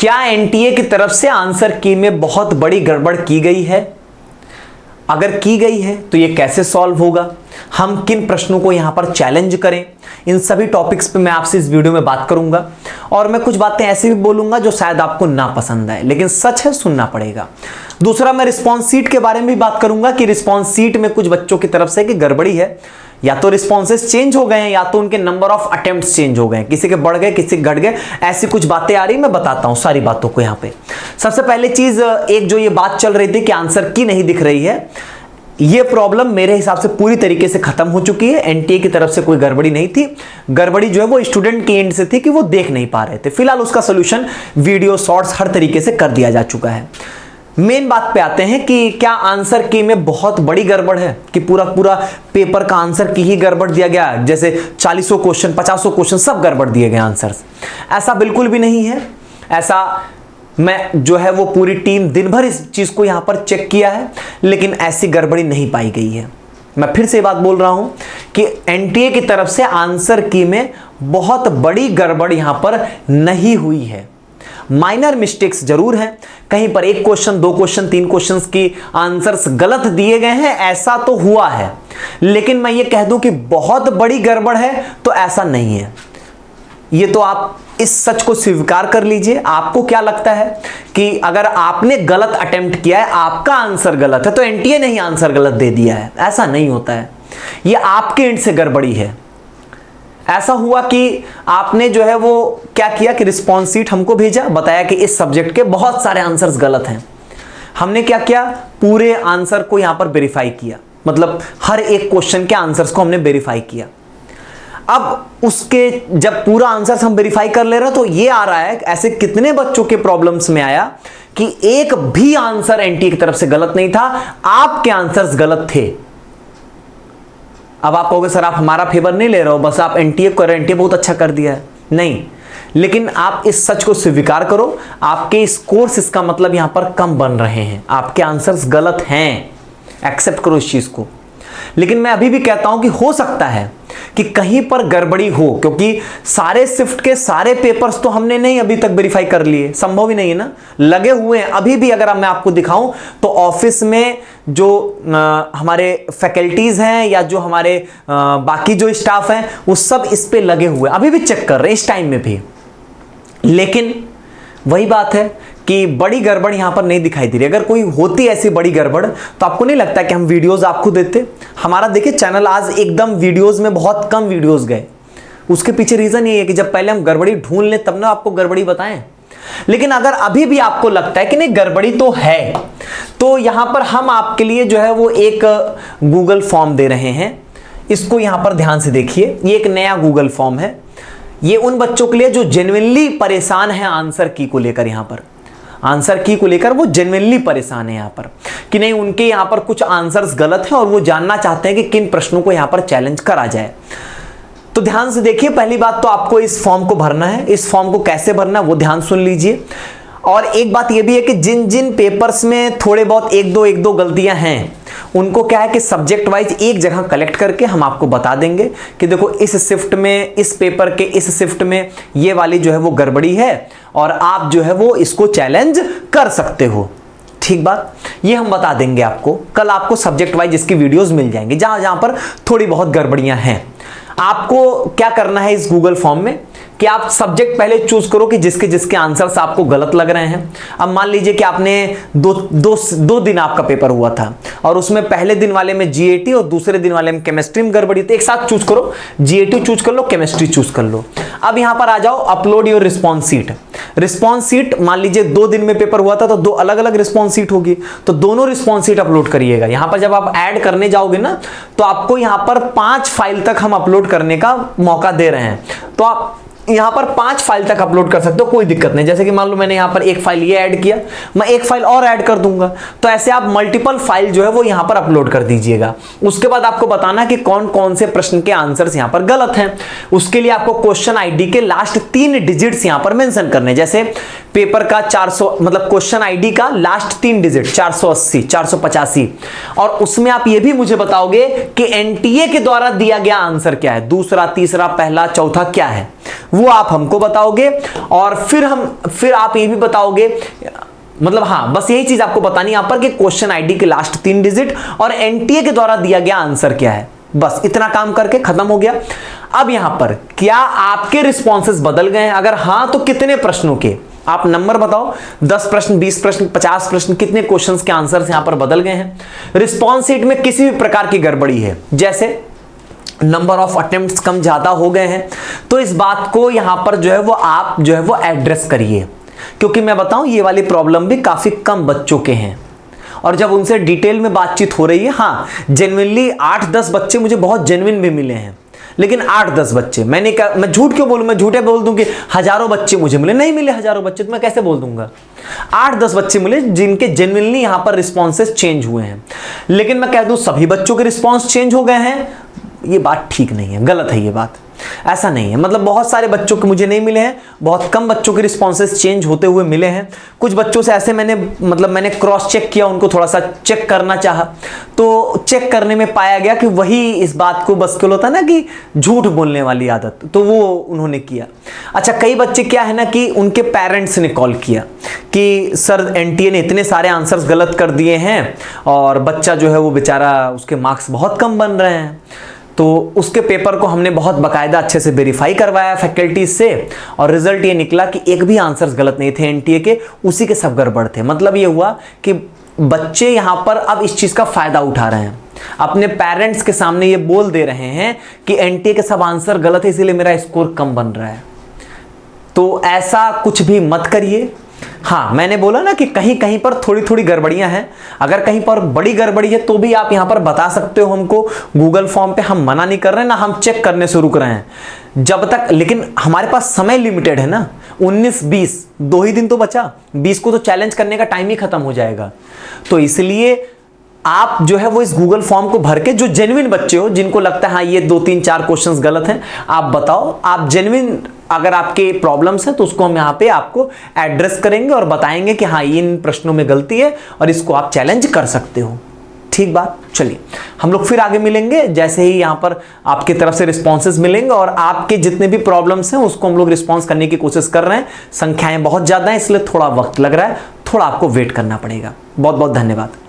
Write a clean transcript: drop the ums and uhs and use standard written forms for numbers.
क्या एनटीए की तरफ से आंसर की में बहुत बड़ी गड़बड़ की गई है? अगर की गई है तो ये कैसे सॉल्व होगा, हम किन प्रश्नों को यहां पर चैलेंज करें, इन सभी टॉपिक्स पे मैं आपसे इस वीडियो में बात करूंगा। और मैं कुछ बातें ऐसी भी बोलूंगा जो शायद आपको ना पसंद आए, लेकिन सच है, सुनना पड़ेगा। दूसरा, मैं रिस्पॉन्स सीट के बारे में भी बात करूंगा कि रिस्पॉन्स सीट में कुछ बच्चों की तरफ से कि गड़बड़ी है, या तो रिस्पॉन्सेस चेंज हो गए हैं या तो उनके नंबर ऑफ अटेम्प्ट्स चेंज हो गए हैं, किसी के बढ़ गए किसी के घट गए, ऐसी कुछ बातें आ रही, मैं बताता हूं सारी बातों को यहां पे। सबसे पहले चीज, एक जो ये बात चल रही थी कि आंसर की नहीं दिख रही है, ये प्रॉब्लम मेरे हिसाब से पूरी तरीके से खत्म हो चुकी है। एनटीए की तरफ से कोई गड़बड़ी नहीं थी, गड़बड़ी जो है वो स्टूडेंट के एंड से थी कि वो देख नहीं पा रहे थे। फिलहाल उसका सोल्यूशन वीडियो, शॉर्ट्स, हर तरीके से कर दिया जा चुका है। मेन बात पे आते हैं कि क्या आंसर की में बहुत बड़ी गड़बड़ है कि पूरा पेपर का आंसर की ही गड़बड़ दिया गया, जैसे 40 क्वेश्चन 50 क्वेश्चन सब गड़बड़ दिए गए आंसर्स। ऐसा बिल्कुल भी नहीं है। ऐसा मैं जो है वो पूरी टीम दिन भर इस चीज को यहां पर चेक किया है, लेकिन ऐसी गड़बड़ी नहीं पाई गई है। मैं फिर से बात बोल रहा हूं कि एनटीए की तरफ से आंसर की में बहुत बड़ी गड़बड़ यहां पर नहीं हुई है। माइनर मिस्टेक्स जरूर हैं, कहीं पर 1 क्वेश्चन 2 क्वेश्चन 3 क्वेश्चंस की आंसर्स गलत दिए गए हैं, ऐसा तो हुआ है। लेकिन मैं ये कह दूं कि बहुत बड़ी गड़बड़ है तो ऐसा नहीं है। ये तो आप इस सच को स्वीकार कर लीजिए। आपको क्या लगता है कि अगर आपने गलत अटेम्प्ट किया है, आपका आंसर गलत है, तो एनटीए ने ही आंसर गलत दे दिया है? ऐसा नहीं होता है। ये आपके एंड से गड़बड़ी है। ऐसा हुआ कि आपने जो है वो क्या किया कि रिस्पॉन्स शीट हमको भेजा, बताया कि इस सब्जेक्ट के बहुत सारे आंसर्स गलत हैं। हमने क्या किया, पूरे आंसर को यहां पर वेरीफाई किया, मतलब हर एक क्वेश्चन के आंसर्स को हमने वेरीफाई किया। अब उसके जब पूरा आंसर्स हम वेरीफाई कर ले रहे हैं तो ये आ रहा है ऐसे कितने बच्चों के प्रॉब्लम्स में आया कि एक भी आंसर एनटीए की तरफ से गलत नहीं था, आपके आंसर्स गलत थे। अब आप कहोगे सर आप हमारा फेवर नहीं ले रहे हो, बस आप एनटीए कर, एनटीए बहुत अच्छा कर दिया है। नहीं, लेकिन आप इस सच को स्वीकार करो, आपके स्कोर्स इसका मतलब यहां पर कम बन रहे हैं, आपके आंसर्स गलत हैं, एक्सेप्ट करो इस चीज को। लेकिन मैं अभी भी कहता हूं कि हो सकता है कि कहीं पर गड़बड़ी हो, क्योंकि सारे शिफ्ट के सारे पेपर्स तो हमने नहीं अभी तक वेरीफाई कर लिए, संभव ही नहीं है ना, लगे हुए हैं अभी भी। अगर मैं आपको दिखाऊं तो ऑफिस में जो हमारे फैकल्टीज हैं या जो हमारे बाकी जो स्टाफ हैं वो सब इस पे लगे हुए, अभी भी चेक कर रहे हैं इस टाइम में भी। लेकिन वही बात है कि बड़ी गड़बड़ यहां पर नहीं दिखाई दे रही। अगर कोई होती ऐसी बड़ी गड़बड़ तो आपको नहीं लगता कि हम वीडियोस आपको देते? हमारा देखिए चैनल आज एकदम वीडियोस में बहुत कम वीडियोस गए। उसके पीछे रीजन ये है कि जब पहले हम गड़बड़ी ढूंढ लें तब ना आपको गड़बड़ी बताएं। लेकिन अगर अभी भी आपको लगता है कि नहीं गड़बड़ी तो है, तो यहां पर हम आपके लिए जो है वो एक गूगल फॉर्म दे रहे हैं। इसको यहां पर ध्यान से देखिए, ये एक नया गूगल फॉर्म है। ये उन बच्चों के लिए जो जेन्युइनली परेशान है आंसर की को लेकर, यहां पर आंसर की को लेकर वो जेन्युइनली परेशान है यहां पर कि नहीं उनके यहां पर कुछ आंसर्स गलत हैं और वो जानना चाहते हैं कि किन प्रश्नों को यहां पर चैलेंज करा जाए। तो ध्यान से देखिए, पहली बात तो आपको इस फॉर्म को भरना है। इस फॉर्म को कैसे भरना है वो ध्यान सुन लीजिए। और एक बात ये भी है कि जिन जिन पेपर्स में थोड़े बहुत एक दो गलतियां हैं उनको क्या है कि सब्जेक्ट वाइज एक जगह कलेक्ट करके हम आपको बता देंगे कि देखो इस शिफ्ट में, इस पेपर के इस शिफ्ट में ये वाली जो है वो गड़बड़ी है और आप जो है वो इसको चैलेंज कर सकते हो। ठीक बात, ये हम बता देंगे आपको। कल आपको सब्जेक्ट वाइज इसकी वीडियोस मिल जाएंगी जहां जहां पर थोड़ी बहुत गड़बड़ियां हैं। आपको क्या करना है इस गूगल फॉर्म में कि आप सब्जेक्ट पहले चूज करो कि जिसके जिसके आंसर्स आपको गलत लग रहे हैं। अब मान लीजिए कि आपने दो दिन आपका पेपर हुआ था और उसमें पहले दिन वाले में जीएटी और दूसरे दिन वाले में केमिस्ट्री में गड़बड़ी, तो एक साथ चूज करो, जीएटी चूज कर लो, केमिस्ट्री चूज कर लो। अब यहां पर आ जाओ, upload your response sheet. Response sheet, मान लीजिए 2 दिन में पेपर हुआ था तो 2 अलग अलग रिस्पॉन्स सीट होगी, तो दोनों रिस्पॉन्स सीट अपलोड करिएगा। यहां पर जब आप ऐड करने जाओगे ना तो आपको यहां पर 5 फाइल तक हम अपलोड करने का मौका दे रहे हैं, तो आप यहां पर 5 फाइल तक अपलोड कर सकते हो, कोई दिक्कत नहीं। जैसे कि मान लो मैंने यहां पर एक फाइल ये ऐड किया, मैं एक फाइल और ऐड कर दूंगा, तो ऐसे आप मल्टीपल फाइल जो है वो यहां पर अपलोड कर दीजिएगा। उसके बाद आपको बताना कि कौन कौन से प्रश्न के आंसर्स यहां पर गलत हैं। उसके लिए आपको क्वेश्चन आईडी के लास्ट 3 डिजिट्स यहां पर मेंशन करने, जैसे पेपर का 400 मतलब क्वेश्चन आईडी का लास्ट 3 डिजिट 480, 485, और उसमें आप ये भी मुझे बताओगे कि एनटीए के द्वारा दिया गया आंसर क्या है, दूसरा, तीसरा, पहला, चौथा क्या है, वो आप हमको बताओगे, और फिर आप ये भी बताओगे, मतलब हाँ, बस यही चीज आपको बतानी यहां पर कि क्वेश्चन आईडी के लास्ट 3 डिजिट और एनटीए के द्वारा दिया गया आंसर क्या है। बस इतना काम करके खत्म हो गया। अब यहां पर क्या आपके रिस्पॉन्सेस बदल गए हैं? अगर हां तो कितने प्रश्नों के? आप नंबर बताओ, 10 प्रश्न, 20 प्रश्न, 50 प्रश्न, कितने क्वेश्चंस के आंसर्स यहां पर बदल गए हैं? रिस्पॉन्स शीट में किसी भी प्रकार की गड़बड़ी है, जैसे नंबर ऑफ अटेम्प्ट्स कम ज्यादा हो गए हैं, तो इस बात को यहां पर जो है वो आप जो है वो एड्रेस करिए, क्योंकि मैं बताऊं ये वाली प्रॉब्लम भी काफी कम बच्चों के हैं, और जब उनसे डिटेल में बातचीत हो रही है, हाँ जेन्युइनली 8-10 बच्चे मुझे बहुत जेन्युइन भी मिले हैं, लेकिन 8-10 बच्चे, मैं झूठ क्यों बोलूं? मैं झूठे बोल दूं कि हजारों बच्चे मुझे मिले, नहीं मिले हजारों बच्चे, तो मैं कैसे बोल दूंगा? 8-10 बच्चे मिले जिनके जेन्युइनली यहां पर रिस्पॉन्सेस चेंज हुए हैं। लेकिन मैं कह दूं सभी बच्चों के रिस्पॉन्स चेंज हो गए हैं, ये बात ठीक नहीं है, गलत है ये बात। ऐसा नहीं है, मतलब बहुत सारे बच्चों के मुझे नहीं मिले हैं, बहुत कम बच्चों के रिस्पॉन्सेस चेंज होते हुए मिले हैं। कुछ बच्चों से ऐसे मैंने क्रॉस चेक किया, उनको थोड़ा सा चेक करना चाहा, तो चेक करने में पाया गया कि वही इस बात को बस होता है ना कि झूठ बोलने वाली आदत, तो वो उन्होंने किया। अच्छा, कई बच्चे क्या है ना कि उनके पेरेंट्स ने कॉल किया कि सर एनटीए ने इतने सारे आंसर्स गलत कर दिए हैं और बच्चा जो है वो बेचारा, उसके मार्क्स बहुत कम बन रहे हैं। तो उसके पेपर को हमने बहुत बाकायदा अच्छे से वेरीफाई करवाया फैकल्टी से, और रिजल्ट ये निकला कि एक भी आंसर्स गलत नहीं थे एनटीए के, उसी के सब गड़बड़ थे। मतलब ये हुआ कि बच्चे यहां पर अब इस चीज का फायदा उठा रहे हैं, अपने पेरेंट्स के सामने ये बोल दे रहे हैं कि एनटीए के सब आंसर गलत है इसीलिए मेरा स्कोर कम बन रहा है। तो ऐसा कुछ भी मत करिए। हाँ, मैंने बोला ना कि कहीं कहीं पर थोड़ी थोड़ी गड़बड़ियां हैं, अगर कहीं पर बड़ी गड़बड़ी है तो भी आप यहां पर बता सकते हो हमको गूगल फॉर्म पे, हम मना नहीं कर रहे हैं ना, हम चेक करने से रुक रहे हैं जब तक, लेकिन हमारे पास समय लिमिटेड है ना, 19-20 2 ही दिन तो बचा, 20 को तो चैलेंज करने का टाइम ही खत्म हो जाएगा। तो इसलिए आप जो है वो इस गूगल फॉर्म को भर के, जो जेन्युइन बच्चे हो जिनको लगता है हाँ ये 2-3-4 क्वेश्चंस गलत हैं, आप बताओ, आप जेन्युइन अगर आपके प्रॉब्लम्स हैं तो उसको हम यहाँ पे आपको एड्रेस करेंगे और बताएंगे कि हाँ इन प्रश्नों में गलती है और इसको आप चैलेंज कर सकते हो। ठीक बात। चलिए हम लोग फिर आगे मिलेंगे, जैसे ही यहाँ पर आपकी तरफ से रिस्पॉन्सेज मिलेंगे और आपके जितने भी प्रॉब्लम्स हैं उसको हम लोग रिस्पॉन्स करने की कोशिश कर रहे हैं। संख्याएं बहुत ज्यादा हैं इसलिए थोड़ा वक्त लग रहा है, थोड़ा आपको वेट करना पड़ेगा। बहुत बहुत धन्यवाद।